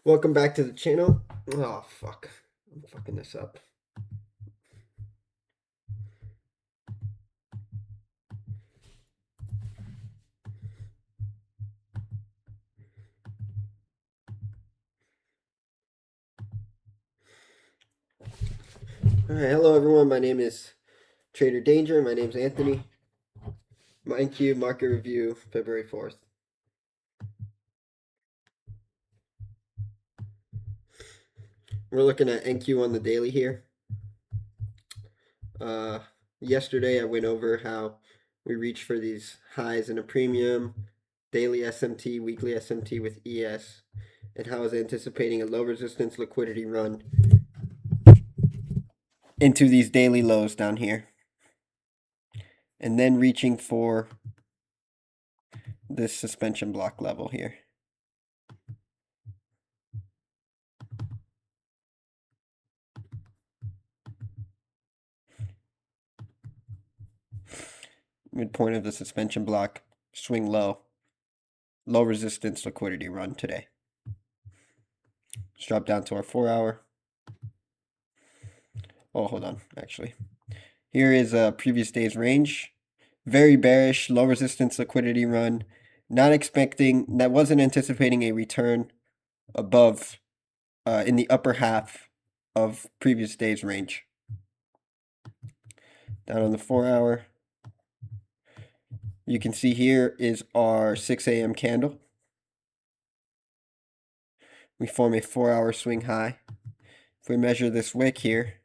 Welcome back to the channel. Oh, fuck. I'm fucking this up. All right, hello everyone. My name is Trader Danger. My name's Anthony. MindQ market review, February 4th. We're looking at NQ on the daily here. Yesterday I went over how we reached for these highs in a premium, daily SMT, weekly SMT with ES, and how I was anticipating a low resistance liquidity run into these daily lows down here. And then reaching for this suspension block level here. Midpoint of the suspension block, swing low, low resistance liquidity run today. Let's drop down to our 4-hour. Oh, hold on, actually. Here is a previous day's range. Very bearish, low resistance liquidity run. Not expecting, that wasn't anticipating a return above in the upper half of previous day's range. Down on the 4-hour. You can see here is our 6 a.m. candle. We form a 4-hour swing high. If we measure this wick here,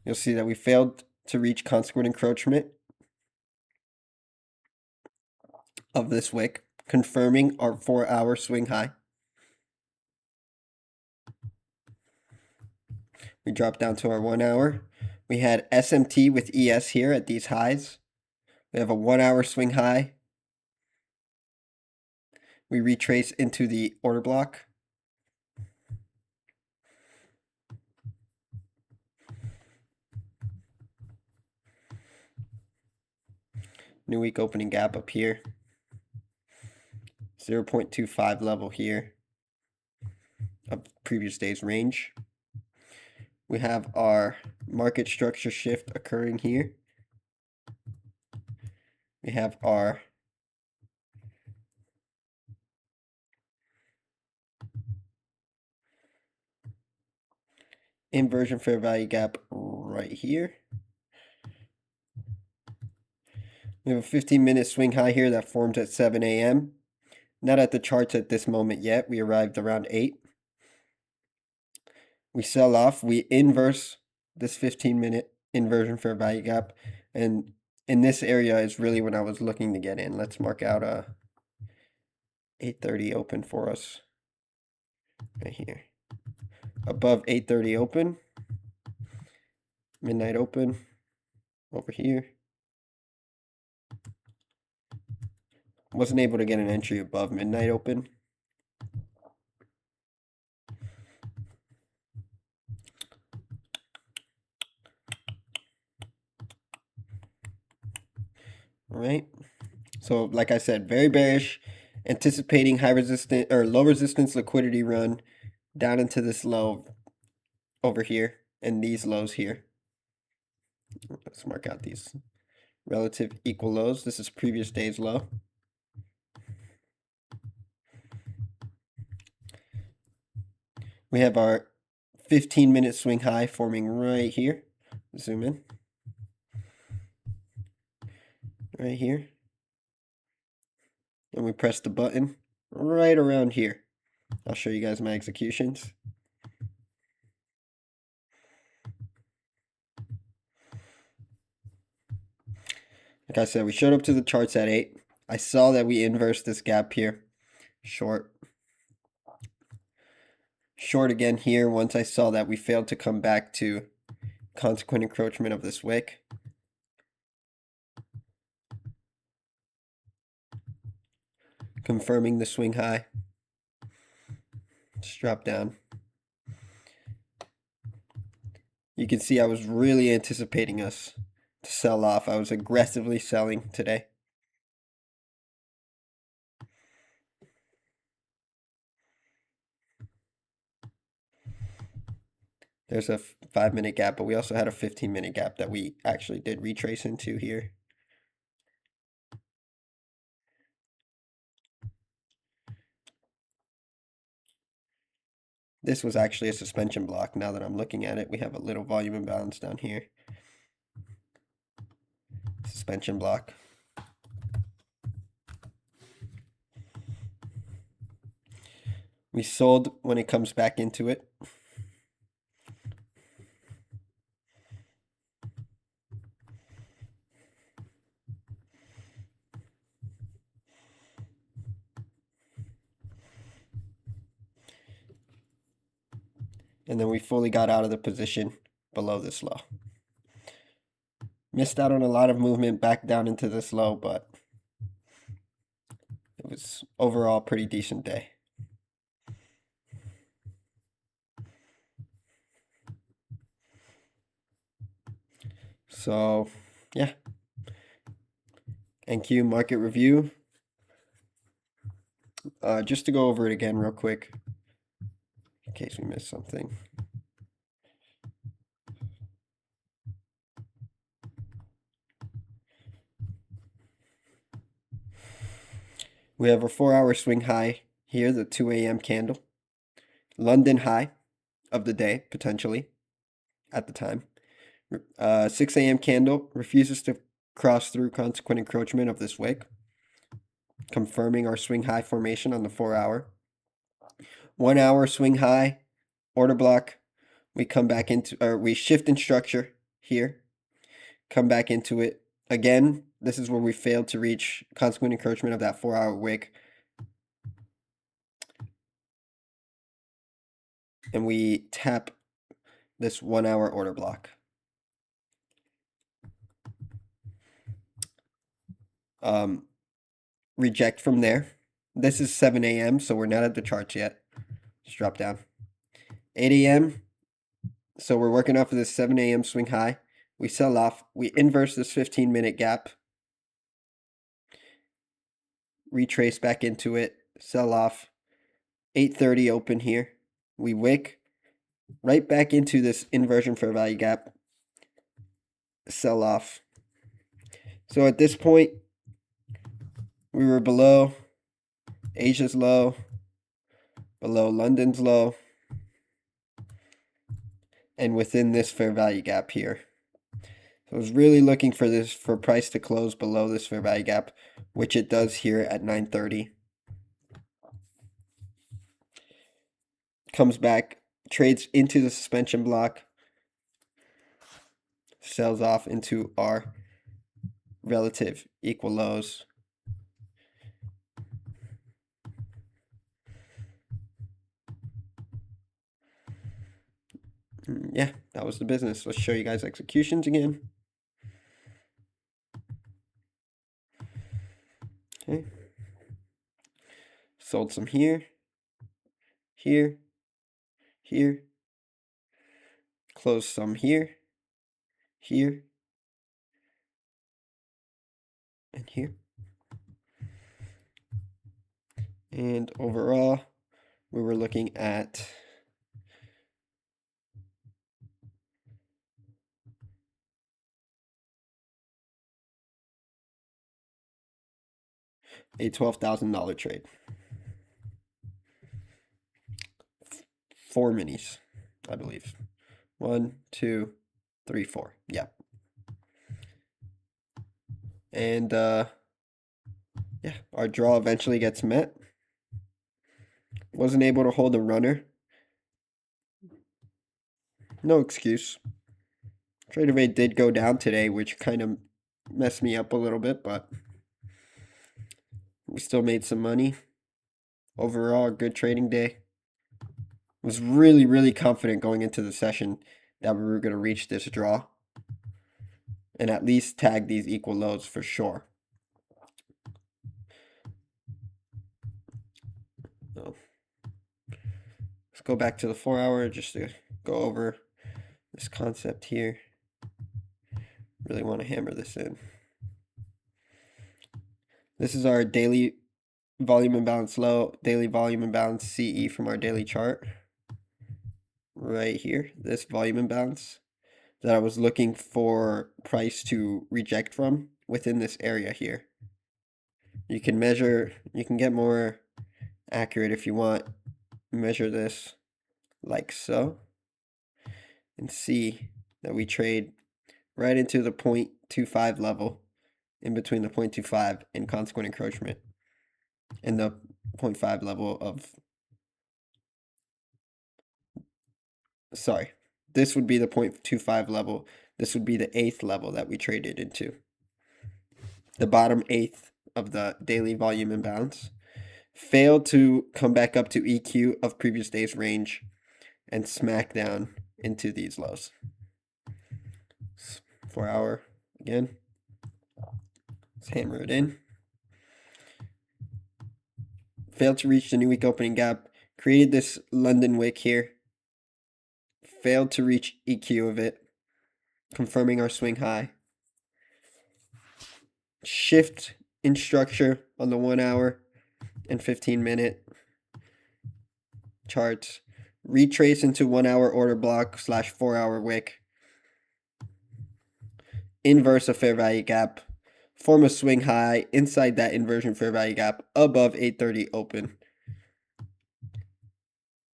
you'll see that we failed to reach consequent encroachment of this wick, confirming our 4-hour swing high. We drop down to our 1-hour. We had SMT with ES here at these highs. We have a 1-hour swing high. We retrace into the order block. New week opening gap up here. 0.25 level here of previous day's range. We have our market structure shift occurring here. We have our inversion fair value gap right here. We have a 15-minute swing high here that forms at 7 a.m. Not at the charts at this moment yet. We arrived around 8. We sell off. We inverse this 15-minute inversion fair value gap. And in this area is really when I was looking to get in. Let's mark out a 8:30 open for us right here. Above 8:30 open. Midnight open over here. Wasn't able to get an entry above midnight open. All right. So like I said, very bearish, anticipating high resistance or low resistance liquidity run down into this low over here and these lows here. Let's mark out these relative equal lows. This is previous day's low. We have our 15-minute swing high forming right here. Zoom in. Right here. And we press the button right around here. I'll show you guys my executions. Like I said, we showed up to the charts at 8. I saw that we inversed this gap here. Short. Short again here once I saw that we failed to come back to consequent encroachment of this wick. Confirming the swing high. Just drop down. You can see I was really anticipating us to sell off. I was aggressively selling today. There's a 5-minute gap, but we also had a 15-minute gap that we actually did retrace into here. This was actually a suspension block. Now that I'm looking at it, we have a little volume imbalance down here. Suspension block. We sold when it comes back into it. And then we fully got out of the position below this low. Missed out on a lot of movement back down into this low, but it was overall a pretty decent day. So, yeah. NQ market review. Just to go over it again real quick, in case we missed something. We have a 4-hour swing high here, the 2 a.m. candle. London high of the day, potentially, at the time. 6 a.m. candle refuses to cross through consequent encroachment of this wick, confirming our swing high formation on the 4-hour. 1 hour swing high, order block. We come back into, or we shift in structure here, come back into it. Again, this is where we failed to reach consequent encroachment of that 4-hour wick. And we tap this 1-hour order block. Reject from there. This is 7 a.m., so we're not at the charts yet. Just drop down. 8 a.m., so we're working off of this 7 a.m. swing high. We sell off. We inverse this 15-minute gap. Retrace back into it. Sell off. 8:30 open here. We wick right back into this inversion fair value gap. Sell off. So at this point, we were below Asia's low, below London's low, and within this fair value gap here. So I was really looking for this, for price to close below this fair value gap, which it does here at 9:30. Comes back, trades into the suspension block, sells off into our relative equal lows. Yeah, that was the business. Let's show you guys executions again. Okay. Sold some here, here, here. Closed some here, here, and here. And overall, we were looking at a $12,000 trade. 4 minis, I believe. 1, 2, 3, 4. Yeah. And yeah, our draw eventually gets met. Wasn't able to hold a runner. No excuse. Trader rate did go down today, which kind of messed me up a little bit, but we still made some money. Overall, a good trading day. Was really, really confident going into the session that we were going to reach this draw and at least tag these equal lows for sure. So, let's go back to the 4-hour just to go over this concept here Really want to hammer this in. This is our daily volume imbalance low, daily volume imbalance CE from our daily chart. Right here, this volume imbalance that I was looking for price to reject from within this area here. You can measure, you can get more accurate if you want. Measure this like so and see that we trade right into the 0.25 level in between the 0.25 and consequent encroachment and the 0.5 level of, sorry, this would be the 0.25 level. This would be the 8th level that we traded into. The bottom 8th of the daily volume imbalance. Failed to come back up to EQ of previous day's range and smack down into these lows. 4 hour again. Let's hammer it in. Failed to reach the new week opening gap. Created this London wick here. Failed to reach EQ of it, confirming our swing high. Shift in structure on the 1 hour and 15-minute charts. Retrace into 1 hour order block / 4 hour wick. Inverse a fair value gap. Form a swing high inside that inversion fair value gap above 830 open.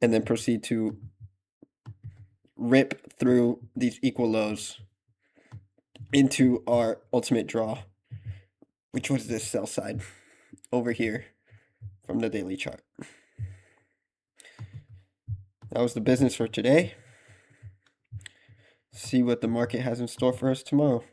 And then proceed to rip through these equal lows into our ultimate draw, which was this sell side over here from the daily chart. That was the business for today. See what the market has in store for us tomorrow.